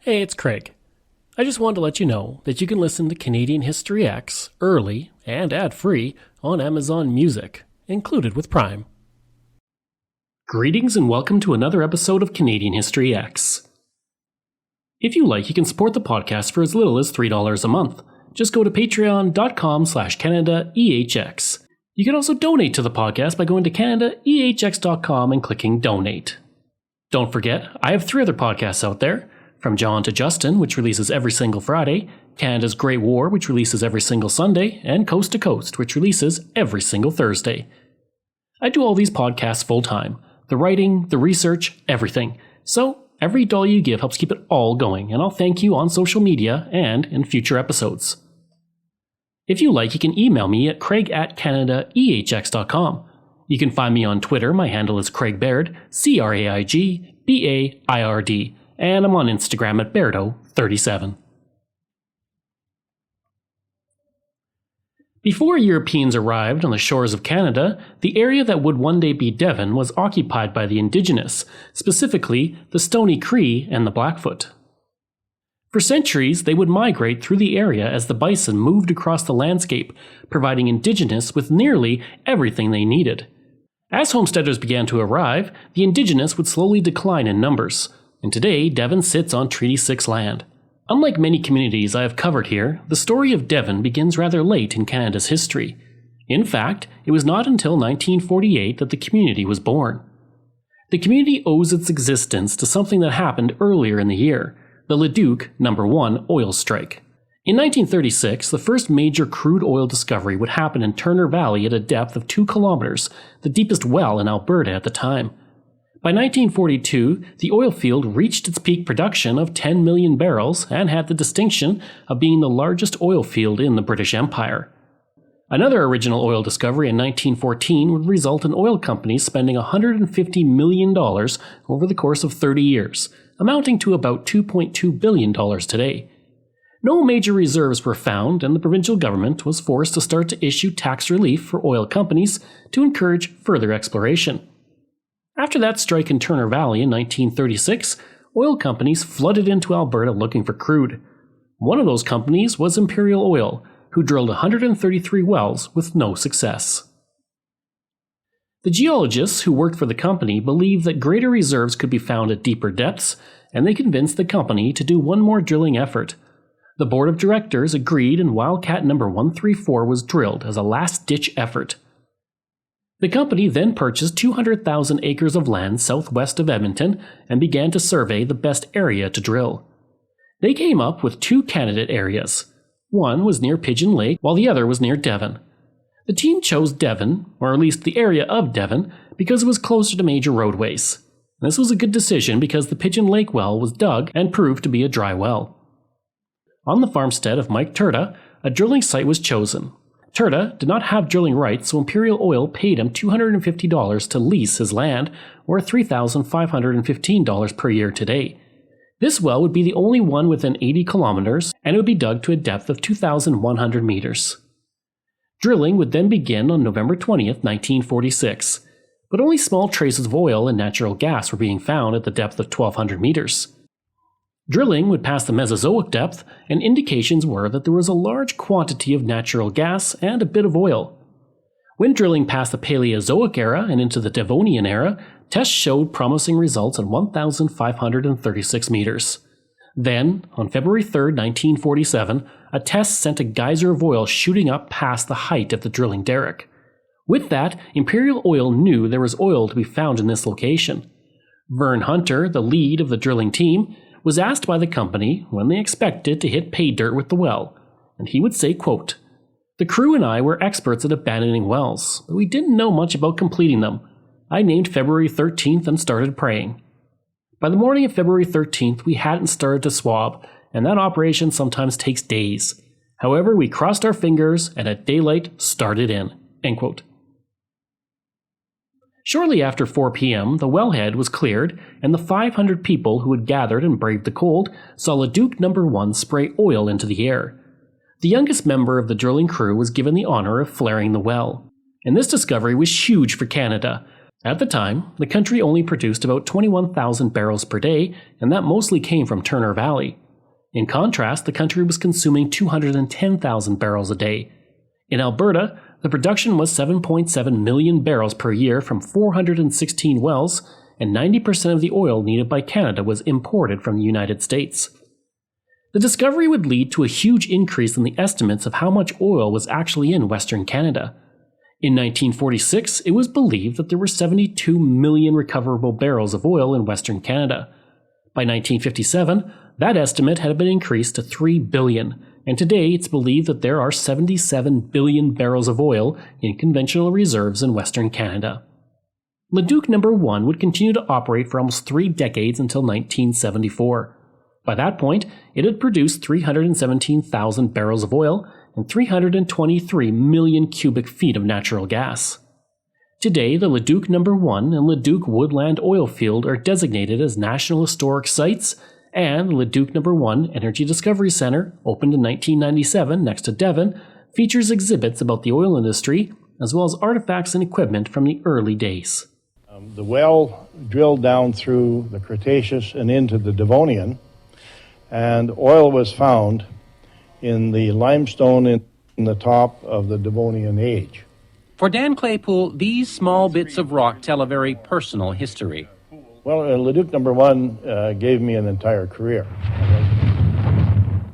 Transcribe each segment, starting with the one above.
Hey, it's Craig. I just wanted to let you know that you can listen to Canadian History X early and ad-free on Amazon Music, included with Prime. Greetings and welcome to another episode of Canadian History X. If you like, you can support the podcast for as little as $3 a month. Just go to patreon.com/CanadaEHX. You can also donate to the podcast by going to CanadaEHX.com and clicking Donate. Don't forget, I have 3 other podcasts out there. From John to Justin, which releases every single Friday, Canada's Great War, which releases every single Sunday, and Coast to Coast, which releases every single Thursday. I do all these podcasts full-time. The writing, the research, everything. So, every dollar you give helps keep it all going, and I'll thank you on social media and in future episodes. If you like, you can email me at craig@canadaehx.com. You can find me on Twitter. My handle is Craig Baird, CraigBaird, and I'm on Instagram at Bairdo37. Before Europeans arrived on the shores of Canada, the area that would one day be Devon was occupied by the Indigenous, specifically the Stony Cree and the Blackfoot. For centuries, they would migrate through the area as the bison moved across the landscape, providing Indigenous with nearly everything they needed. As homesteaders began to arrive, the Indigenous would slowly decline in numbers, and today Devon sits on Treaty 6 land. Unlike many communities I have covered here, the story of Devon begins rather late in Canada's history. In fact, it was not until 1948 that the community was born. The community owes its existence to something that happened earlier in the year, the Leduc No. 1 oil strike. In 1936, the first major crude oil discovery would happen in Turner Valley at a depth of 2 kilometers, the deepest well in Alberta at the time. By 1942, the oil field reached its peak production of 10 million barrels and had the distinction of being the largest oil field in the British Empire. Another original oil discovery in 1914 would result in oil companies spending $150 million over the course of 30 years, amounting to about $2.2 billion today. No major reserves were found, and the provincial government was forced to start to issue tax relief for oil companies to encourage further exploration. After that strike in Turner Valley in 1936, oil companies flooded into Alberta looking for crude. One of those companies was Imperial Oil, who drilled 133 wells with no success. The geologists who worked for the company believed that greater reserves could be found at deeper depths, and they convinced the company to do one more drilling effort. The board of directors agreed, and Wildcat No. 134 was drilled as a last-ditch effort. The company then purchased 200,000 acres of land southwest of Edmonton and began to survey the best area to drill. They came up with 2 candidate areas. One was near Pigeon Lake, while the other was near Devon. The team chose Devon, or at least the area of Devon, because it was closer to major roadways. This was a good decision because the Pigeon Lake well was dug and proved to be a dry well. On the farmstead of Mike Turda, a drilling site was chosen. Turda did not have drilling rights, so Imperial Oil paid him $250 to lease his land, or $3,515 per year today. This well would be the only one within 80 kilometers, and it would be dug to a depth of 2,100 meters. Drilling would then begin on November 20th, 1946, but only small traces of oil and natural gas were being found at the depth of 1,200 meters. Drilling would pass the Mesozoic depth, and indications were that there was a large quantity of natural gas and a bit of oil. When drilling passed the Paleozoic era and into the Devonian era, tests showed promising results at 1,536 meters. Then, on February 3, 1947, a test sent a geyser of oil shooting up past the height of the drilling derrick. With that, Imperial Oil knew there was oil to be found in this location. Vern Hunter, the lead of the drilling team, was asked by the company when they expected to hit pay dirt with the well, and he would say, quote, "The crew and I were experts at abandoning wells, but we didn't know much about completing them. I named February 13th and started praying. By the morning of February 13th, we hadn't started to swab, and that operation sometimes takes days. However, we crossed our fingers and at daylight started in." End quote. Shortly after 4 p.m., the wellhead was cleared, and the 500 people who had gathered and braved the cold saw Leduc No. 1 spray oil into the air. The youngest member of the drilling crew was given the honor of flaring the well. And this discovery was huge for Canada, At the time, the country only produced about 21,000 barrels per day, and that mostly came from Turner Valley. In contrast, the country was consuming 210,000 barrels a day. In Alberta, the production was 7.7 million barrels per year from 416 wells, and 90% of the oil needed by Canada was imported from the United States. The discovery would lead to a huge increase in the estimates of how much oil was actually in Western Canada. In 1946, it was believed that there were 72 million recoverable barrels of oil in Western Canada. By 1957, that estimate had been increased to 3 billion, and today it's believed that there are 77 billion barrels of oil in conventional reserves in Western Canada. Leduc No. 1 would continue to operate for almost 3 decades until 1974. By that point, it had produced 317,000 barrels of oil and 323 million cubic feet of natural gas. Today, the Leduc No. 1 and Leduc Woodland Oil Field are designated as National Historic Sites, and the Leduc No. 1 Energy Discovery Center, opened in 1997 next to Devon, features exhibits about the oil industry, as well as artifacts and equipment from the early days. The well drilled down through the Cretaceous and into the Devonian, and oil was found in the limestone in the top of the Devonian age. For Dan Claypool, these small bits of rock tell a very personal history. Well, Leduc No. 1 gave me an entire career.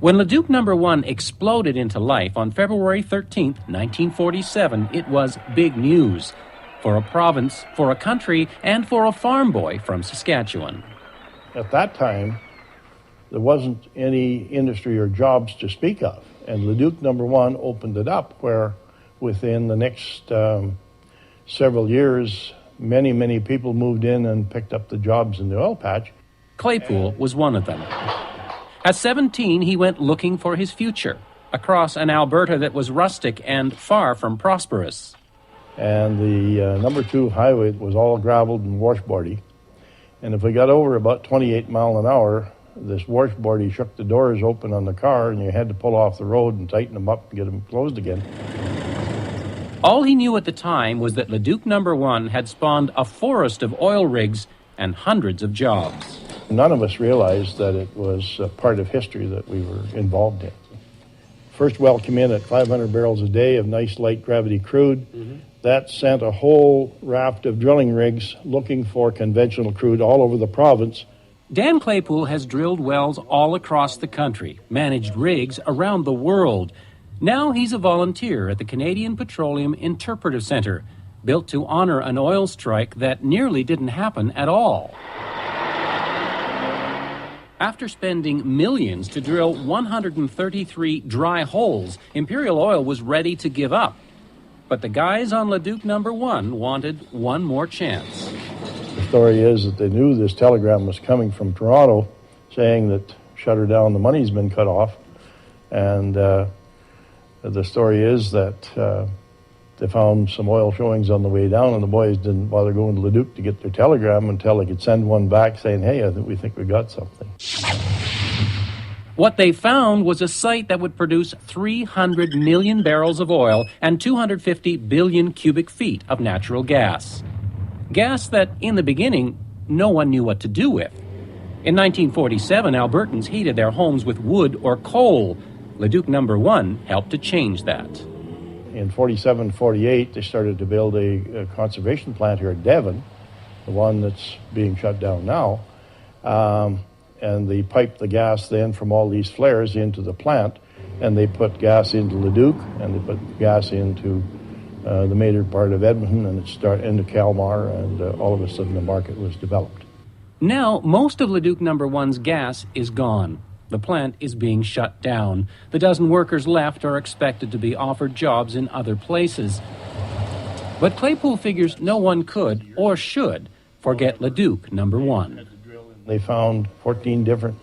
When Leduc No. 1 exploded into life on February 13, 1947, it was big news for a province, for a country, and for a farm boy from Saskatchewan. At that time, there wasn't any industry or jobs to speak of, and Leduc No. 1 opened it up, where within the next several years, many people moved in and picked up the jobs in the oil patch. Claypool was one of them. At 17, he went looking for his future, across an Alberta that was rustic and far from prosperous. And the No. 2 highway was all graveled and washboardy, and if we got over about 28 mile an hour, this washboardy shook the doors open on the car, and you had to pull off the road and tighten them up and get them closed again. All he knew at the time was that Leduc No. 1 had spawned a forest of oil rigs and hundreds of jobs. None of us realized that it was a part of history that we were involved in. First well came in at 500 barrels a day of nice light gravity crude. That sent a whole raft of drilling rigs looking for conventional crude all over the province. Dan Claypool has drilled wells all across the country, managed rigs around the world. Now he's a volunteer at the Canadian Petroleum Interpretive Center, built to honor an oil strike that nearly didn't happen at all. After spending millions to drill 133 dry holes, Imperial Oil was ready to give up. But the guys on Leduc No. 1 wanted one more chance. The story is that they knew this telegram was coming from Toronto saying that shut her down, the money's been cut off. And the story is that they found some oil showings on the way down, and the boys didn't bother going to Leduc to get their telegram until they could send one back saying, hey, we think we got something. What they found was a site that would produce 300 million barrels of oil and 250 billion cubic feet of natural gas. Gas that, in the beginning, no one knew what to do with. In 1947, Albertans heated their homes with wood or coal. Leduc No. 1 helped to change that. In 47-48, they started to build a conservation plant here at Devon, the one that's being shut down now. And they piped the gas then from all these flares into the plant, and they put gas into Leduc, and they put gas into the major part of Edmonton, and it started into Kalmar, and all of a sudden the market was developed. Now, most of Leduc No. 1's gas is gone. The plant is being shut down. The dozen workers left are expected to be offered jobs in other places. But Claypool figures no one could or should forget Leduc No. 1. They found 14 different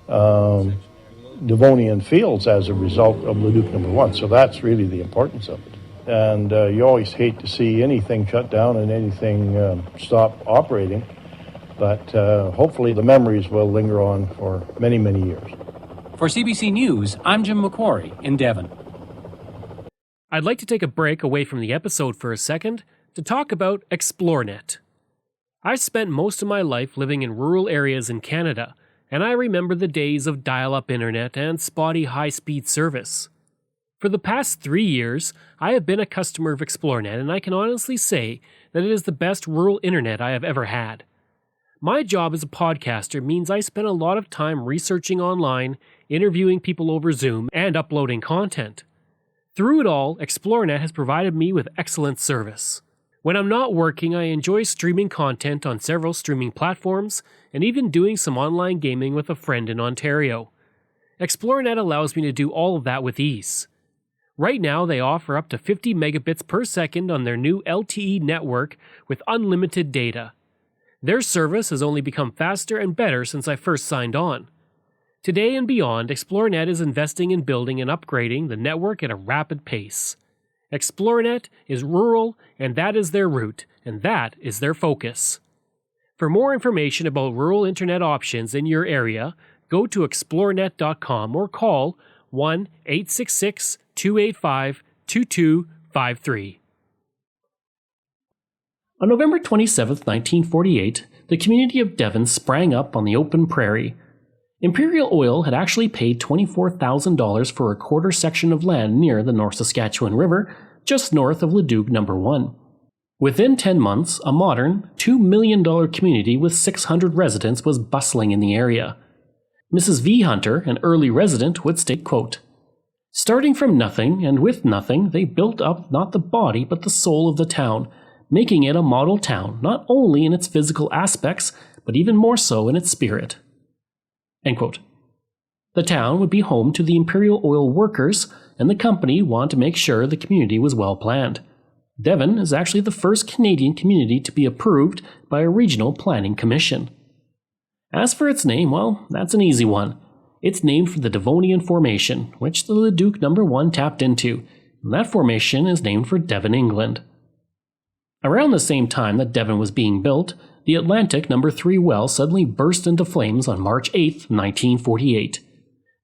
Devonian fields as a result of Leduc No. 1, so that's really the importance of it. And you always hate to see anything shut down and anything stop operating, but hopefully the memories will linger on for many years. For CBC News, I'm Jim McQuarrie in Devon. I'd like to take a break away from the episode for a second to talk about ExploreNet. I spent most of my life living in rural areas in Canada, and I remember the days of dial-up internet and spotty high-speed service. For the past 3 years, I have been a customer of ExploreNet, and I can honestly say that it is the best rural internet I have ever had. My job as a podcaster means I spend a lot of time researching online, interviewing people over Zoom, and uploading content. Through it all, ExploreNet has provided me with excellent service. When I'm not working, I enjoy streaming content on several streaming platforms, and even doing some online gaming with a friend in Ontario. ExploreNet allows me to do all of that with ease. Right now, they offer up to 50 megabits per second on their new LTE network with unlimited data. Their service has only become faster and better since I first signed on. Today and beyond, ExploreNet is investing in building and upgrading the network at a rapid pace. ExploreNet is rural, and that is their route, and that is their focus. For more information about rural internet options in your area, go to explorenet.com or call 1-866-285-2253. On November 27, 1948, the community of Devon sprang up on the open prairie. Imperial Oil had actually paid $24,000 for a quarter section of land near the North Saskatchewan River, just north of Leduc No. 1. Within 10 months, a modern, $2 million community with 600 residents was bustling in the area. Mrs. V. Hunter, an early resident, would state, quote, "Starting from nothing and with nothing, they built up not the body but the soul of the town, making it a model town not only in its physical aspects, but even more so in its spirit." End quote. The town would be home to the Imperial Oil workers, and the company wanted to make sure the community was well planned. Devon is actually the first Canadian community to be approved by a regional planning commission. As for its name, well, that's an easy one. It's named for the Devonian Formation, which the Leduc No. 1 tapped into, and that formation is named for Devon, England. Around the same time that Devon was being built, the Atlantic No. 3 well suddenly burst into flames on March 8, 1948.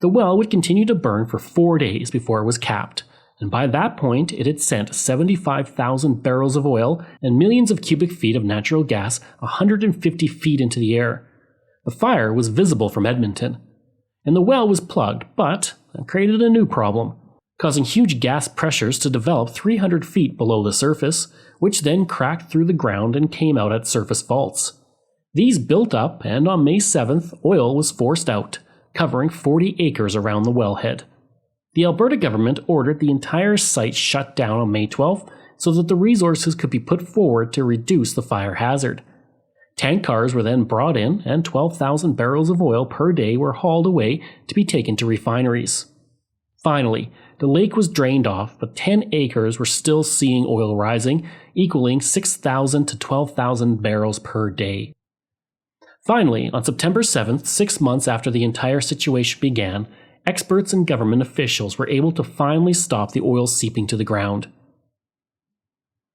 The well would continue to burn for 4 days before it was capped, and by that point it had sent 75,000 barrels of oil and millions of cubic feet of natural gas 150 feet into the air. The fire was visible from Edmonton, and the well was plugged, but that created a new problem, causing huge gas pressures to develop 300 feet below the surface, which then cracked through the ground and came out at surface faults. These built up, and on May 7th, oil was forced out, covering 40 acres around the wellhead. The Alberta government ordered the entire site shut down on May 12th so that the resources could be put forward to reduce the fire hazard. Tank cars were then brought in, and 12,000 barrels of oil per day were hauled away to be taken to refineries. Finally, the lake was drained off, but 10 acres were still seeing oil rising, equaling 6,000 to 12,000 barrels per day. Finally, on September 7th, 6 months after the entire situation began, experts and government officials were able to finally stop the oil seeping to the ground.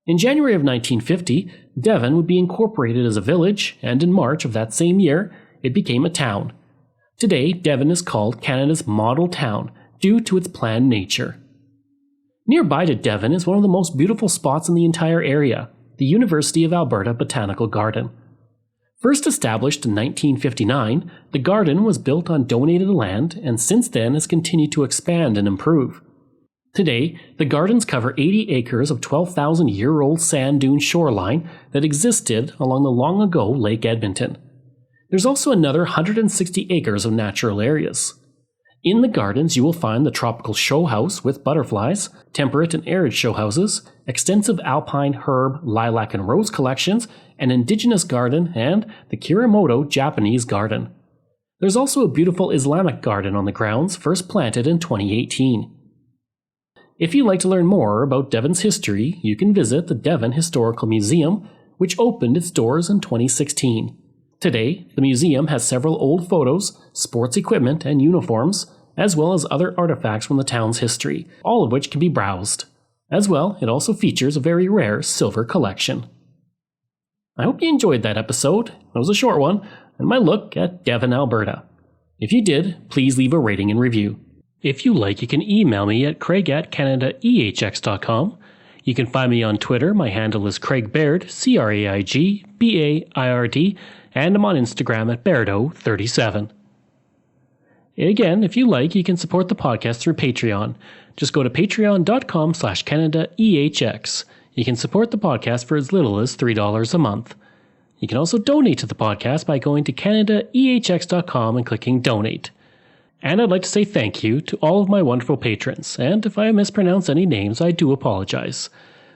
In January of 1950, Devon would be incorporated as a village, and in March of that same year, it became a town. Today, Devon is called Canada's model town due to its planned nature. Nearby to Devon is one of the most beautiful spots in the entire area, the University of Alberta Botanical Garden. First established in 1959, the garden was built on donated land and since then has continued to expand and improve. Today, the gardens cover 80 acres of 12,000-year-old sand dune shoreline that existed along the long-ago Lake Edmonton. There's also another 160 acres of natural areas. In the gardens, you will find the tropical show house with butterflies, temperate and arid show houses, extensive alpine herb, lilac and rose collections, an indigenous garden, and the Kiramoto Japanese garden. There's also a beautiful Islamic garden on the grounds, first planted in 2018. If you'd like to learn more about Devon's history, you can visit the Devon Historical Museum, which opened its doors in 2016. Today, the museum has several old photos, sports equipment, and uniforms, as well as other artifacts from the town's history, all of which can be browsed. As well, it also features a very rare silver collection. I hope you enjoyed that episode. It was a short one, and my look at Devon, Alberta. If you did, please leave a rating and review. If you like, you can email me at craig@canadaehx.com. You can find me on Twitter. My handle is Craig Baird, CraigBaird, and I'm on Instagram at Bairdo37. Again, if you like, you can support the podcast through Patreon. Just go to patreon.com/CanadaEHX. You can support the podcast for as little as $3 a month. You can also donate to the podcast by going to CanadaEHX.com and clicking Donate. And I'd like to say thank you to all of my wonderful patrons, and if I mispronounce any names, I do apologize.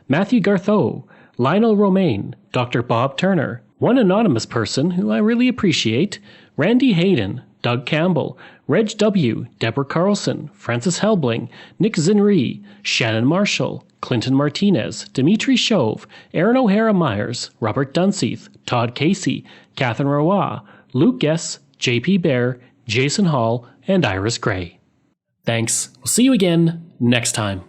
Matthew Gartho, Lionel Romaine, Dr. Bob Turner, one anonymous person who I really appreciate, Randy Hayden, Doug Campbell, Reg W., Deborah Carlson, Francis Helbling, Nick Zinri, Shannon Marshall, Clinton Martinez, Dimitri Chauve, Aaron O'Hara Myers, Robert Dunseith, Todd Casey, Catherine Roy, Luke Guess, JP Bear, Jason Hall, and Iris Gray. Thanks. We'll see you again next time.